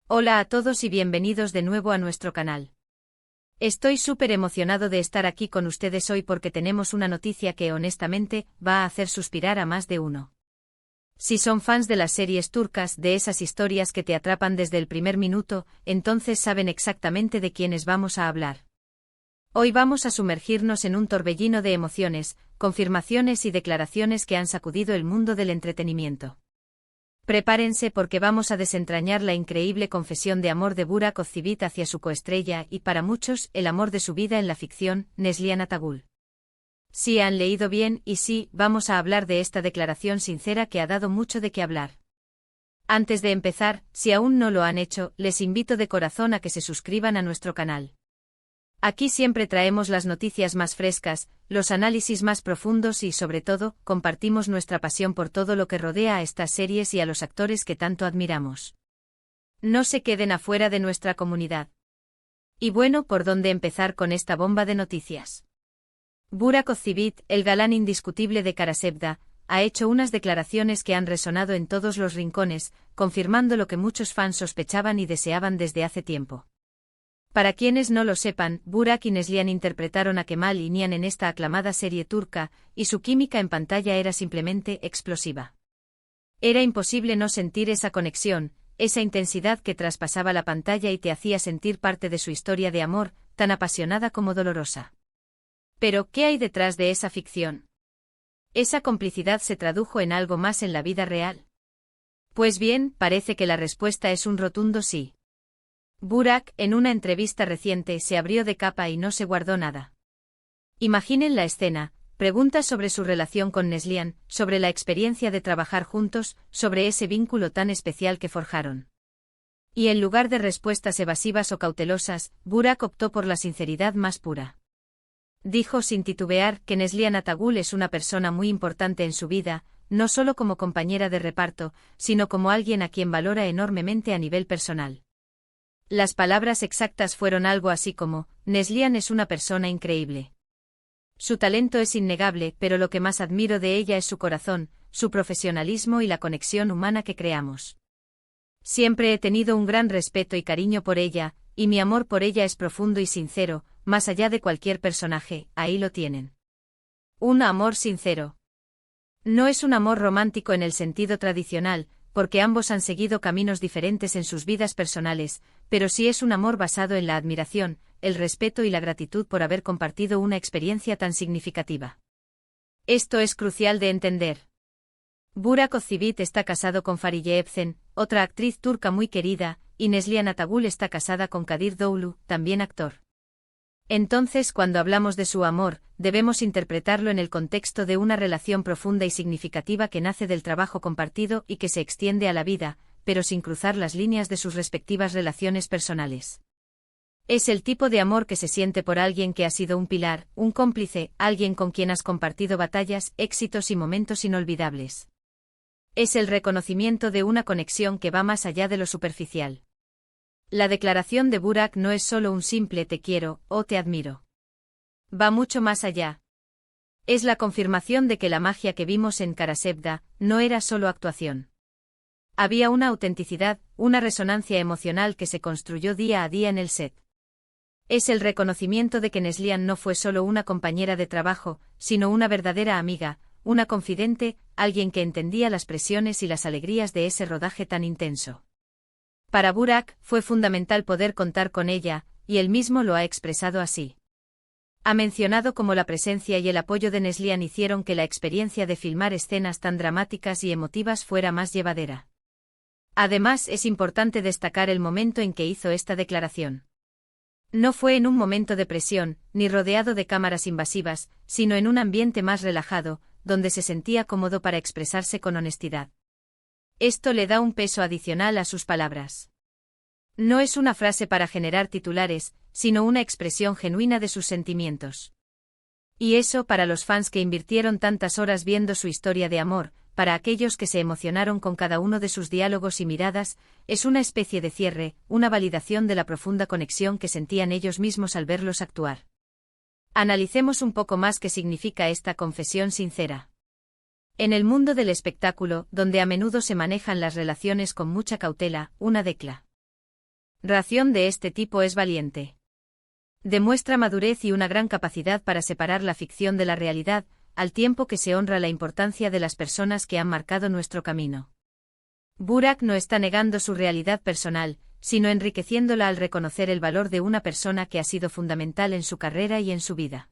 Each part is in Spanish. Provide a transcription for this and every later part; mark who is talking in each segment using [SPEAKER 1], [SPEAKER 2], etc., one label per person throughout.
[SPEAKER 1] Hola a todos y bienvenidos de nuevo a nuestro canal. Estoy súper emocionado de estar aquí con ustedes hoy porque tenemos una noticia que honestamente va a hacer suspirar a más de uno. Si son fans de las series turcas, de esas historias que te atrapan desde el primer minuto, entonces saben exactamente de quiénes vamos a hablar. Hoy vamos a sumergirnos en un torbellino de emociones, confirmaciones y declaraciones que han sacudido el mundo del entretenimiento. Prepárense porque vamos a desentrañar la increíble confesión de amor de Burak Özçivit hacia su coestrella y, para muchos, el amor de su vida en la ficción, Neslihan Atagül. Sí han leído bien y sí, vamos a hablar de esta declaración sincera que ha dado mucho de qué hablar. Antes de empezar, si aún no lo han hecho, les invito de corazón a que se suscriban a nuestro canal. Aquí siempre traemos las noticias más frescas, los análisis más profundos y, sobre todo, compartimos nuestra pasión por todo lo que rodea a estas series y a los actores que tanto admiramos. No se queden afuera de nuestra comunidad. Y bueno, ¿por dónde empezar con esta bomba de noticias? Burak Özçivit, el galán indiscutible de Karasevda, ha hecho unas declaraciones que han resonado en todos los rincones, confirmando lo que muchos fans sospechaban y deseaban desde hace tiempo. Para quienes no lo sepan, Burak y Neslihan interpretaron a Kemal y Nihan en esta aclamada serie turca, y su química en pantalla era simplemente explosiva. Era imposible no sentir esa conexión, esa intensidad que traspasaba la pantalla y te hacía sentir parte de su historia de amor, tan apasionada como dolorosa. Pero, ¿qué hay detrás de esa ficción? ¿Esa complicidad se tradujo en algo más en la vida real? Pues bien, parece que la respuesta es un rotundo sí. Burak, en una entrevista reciente, se abrió de capa y no se guardó nada. Imaginen la escena, preguntas sobre su relación con Neslihan, sobre la experiencia de trabajar juntos, sobre ese vínculo tan especial que forjaron. Y en lugar de respuestas evasivas o cautelosas, Burak optó por la sinceridad más pura. Dijo sin titubear que Neslihan Atagül es una persona muy importante en su vida, no solo como compañera de reparto, sino como alguien a quien valora enormemente a nivel personal. Las palabras exactas fueron algo así como: Neslihan es una persona increíble. Su talento es innegable, pero lo que más admiro de ella es su corazón, su profesionalismo y la conexión humana que creamos. Siempre he tenido un gran respeto y cariño por ella, y mi amor por ella es profundo y sincero, más allá de cualquier personaje. Ahí lo tienen. Un amor sincero. No es un amor romántico en el sentido tradicional, porque ambos han seguido caminos diferentes en sus vidas personales, pero sí es un amor basado en la admiración, el respeto y la gratitud por haber compartido una experiencia tan significativa. Esto es crucial de entender. Burak Özçivit está casado con Fariye Evcen, otra actriz turca muy querida, y Neslihan Atagül está casada con Kadir Doğulu, también actor. Entonces, cuando hablamos de su amor, debemos interpretarlo en el contexto de una relación profunda y significativa que nace del trabajo compartido y que se extiende a la vida, pero sin cruzar las líneas de sus respectivas relaciones personales. Es el tipo de amor que se siente por alguien que ha sido un pilar, un cómplice, alguien con quien has compartido batallas, éxitos y momentos inolvidables. Es el reconocimiento de una conexión que va más allá de lo superficial. La declaración de Burak no es solo un simple te quiero o te admiro. Va mucho más allá. Es la confirmación de que la magia que vimos en Karasevda no era solo actuación. Había una autenticidad, una resonancia emocional que se construyó día a día en el set. Es el reconocimiento de que Neslihan no fue solo una compañera de trabajo, sino una verdadera amiga, una confidente, alguien que entendía las presiones y las alegrías de ese rodaje tan intenso. Para Burak, fue fundamental poder contar con ella, y él mismo lo ha expresado así. Ha mencionado cómo la presencia y el apoyo de Neslihan hicieron que la experiencia de filmar escenas tan dramáticas y emotivas fuera más llevadera. Además, es importante destacar el momento en que hizo esta declaración. No fue en un momento de presión, ni rodeado de cámaras invasivas, sino en un ambiente más relajado, donde se sentía cómodo para expresarse con honestidad. Esto le da un peso adicional a sus palabras. No es una frase para generar titulares, sino una expresión genuina de sus sentimientos. Y eso, para los fans que invirtieron tantas horas viendo su historia de amor, para aquellos que se emocionaron con cada uno de sus diálogos y miradas, es una especie de cierre, una validación de la profunda conexión que sentían ellos mismos al verlos actuar. Analicemos un poco más qué significa esta confesión sincera. En el mundo del espectáculo, donde a menudo se manejan las relaciones con mucha cautela, una declaración Ración de este tipo es valiente. Demuestra madurez y una gran capacidad para separar la ficción de la realidad, al tiempo que se honra la importancia de las personas que han marcado nuestro camino. Burak no está negando su realidad personal, sino enriqueciéndola al reconocer el valor de una persona que ha sido fundamental en su carrera y en su vida.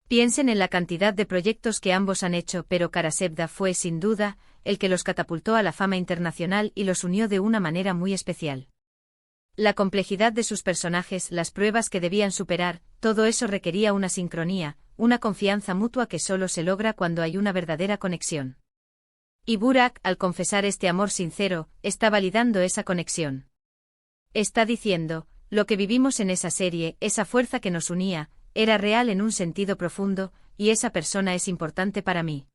[SPEAKER 1] Piensen en la cantidad de proyectos que ambos han hecho, pero Karasevda fue, sin duda, el que los catapultó a la fama internacional y los unió de una manera muy especial. La complejidad de sus personajes, las pruebas que debían superar, todo eso requería una sincronía, una confianza mutua que solo se logra cuando hay una verdadera conexión. Y Burak, al confesar este amor sincero, está validando esa conexión. Está diciendo, lo que vivimos en esa serie, esa fuerza que nos unía, era real en un sentido profundo, y esa persona es importante para mí.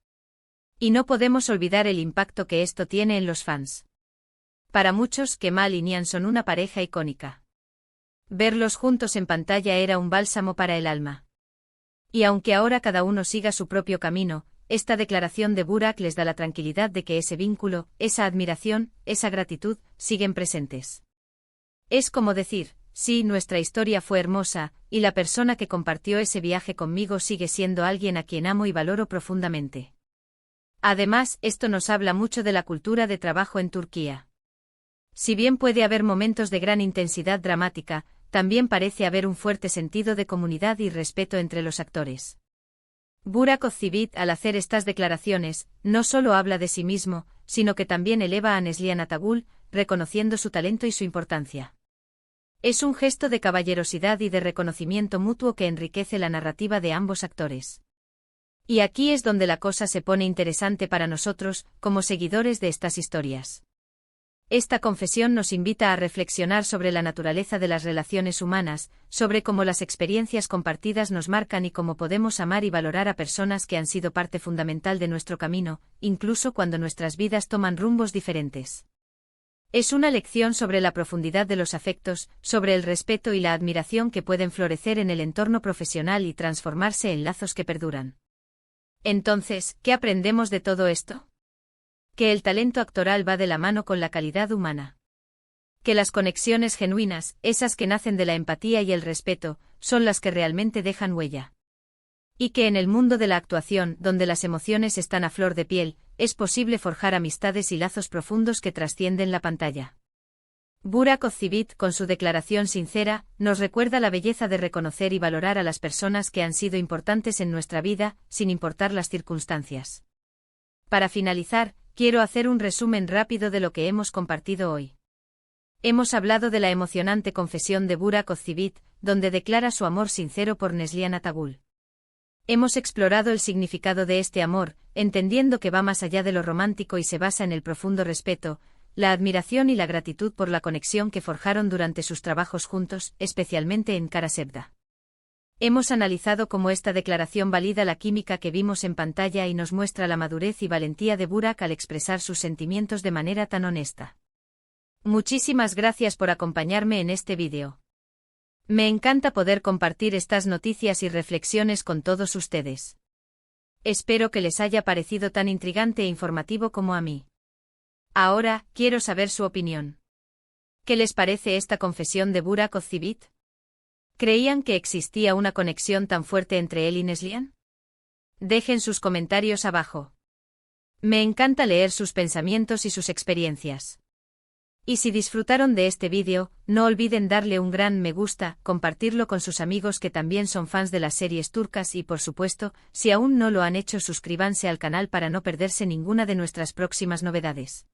[SPEAKER 1] Y no podemos olvidar el impacto que esto tiene en los fans. Para muchos, Kemal y Nihan son una pareja icónica. Verlos juntos en pantalla era un bálsamo para el alma. Y aunque ahora cada uno siga su propio camino, esta declaración de Burak les da la tranquilidad de que ese vínculo, esa admiración, esa gratitud, siguen presentes. Es como decir, sí, nuestra historia fue hermosa, y la persona que compartió ese viaje conmigo sigue siendo alguien a quien amo y valoro profundamente. Además, esto nos habla mucho de la cultura de trabajo en Turquía. Si bien puede haber momentos de gran intensidad dramática, también parece haber un fuerte sentido de comunidad y respeto entre los actores. Burak Özçivit, al hacer estas declaraciones, no solo habla de sí mismo, sino que también eleva a Neslihan Atagul, reconociendo su talento y su importancia. Es un gesto de caballerosidad y de reconocimiento mutuo que enriquece la narrativa de ambos actores. Y aquí es donde la cosa se pone interesante para nosotros, como seguidores de estas historias. Esta confesión nos invita a reflexionar sobre la naturaleza de las relaciones humanas, sobre cómo las experiencias compartidas nos marcan y cómo podemos amar y valorar a personas que han sido parte fundamental de nuestro camino, incluso cuando nuestras vidas toman rumbos diferentes. Es una lección sobre la profundidad de los afectos, sobre el respeto y la admiración que pueden florecer en el entorno profesional y transformarse en lazos que perduran. Entonces, ¿qué aprendemos de todo esto? Que el talento actoral va de la mano con la calidad humana. Que las conexiones genuinas, esas que nacen de la empatía y el respeto, son las que realmente dejan huella. Y que en el mundo de la actuación, donde las emociones están a flor de piel, es posible forjar amistades y lazos profundos que trascienden la pantalla. Burak Özçivit, con su declaración sincera, nos recuerda la belleza de reconocer y valorar a las personas que han sido importantes en nuestra vida, sin importar las circunstancias. Para finalizar, quiero hacer un resumen rápido de lo que hemos compartido hoy. Hemos hablado de la emocionante confesión de Burak Özçivit, donde declara su amor sincero por Neslihan Atagul. Hemos explorado el significado de este amor, entendiendo que va más allá de lo romántico y se basa en el profundo respeto, la admiración y la gratitud por la conexión que forjaron durante sus trabajos juntos, especialmente en Karasevda. Hemos analizado cómo esta declaración valida la química que vimos en pantalla y nos muestra la madurez y valentía de Burak al expresar sus sentimientos de manera tan honesta. Muchísimas gracias por acompañarme en este vídeo. Me encanta poder compartir estas noticias y reflexiones con todos ustedes. Espero que les haya parecido tan intrigante e informativo como a mí. Ahora, quiero saber su opinión. ¿Qué les parece esta confesión de Burak Özçivit? ¿Creían que existía una conexión tan fuerte entre él y Neslihan? Dejen sus comentarios abajo. Me encanta leer sus pensamientos y sus experiencias. Y si disfrutaron de este vídeo, no olviden darle un gran me gusta, compartirlo con sus amigos que también son fans de las series turcas y por supuesto, si aún no lo han hecho, suscríbanse al canal para no perderse ninguna de nuestras próximas novedades.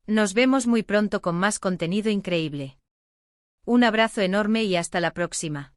[SPEAKER 1] Nos vemos muy pronto con más contenido increíble. Un abrazo enorme y hasta la próxima.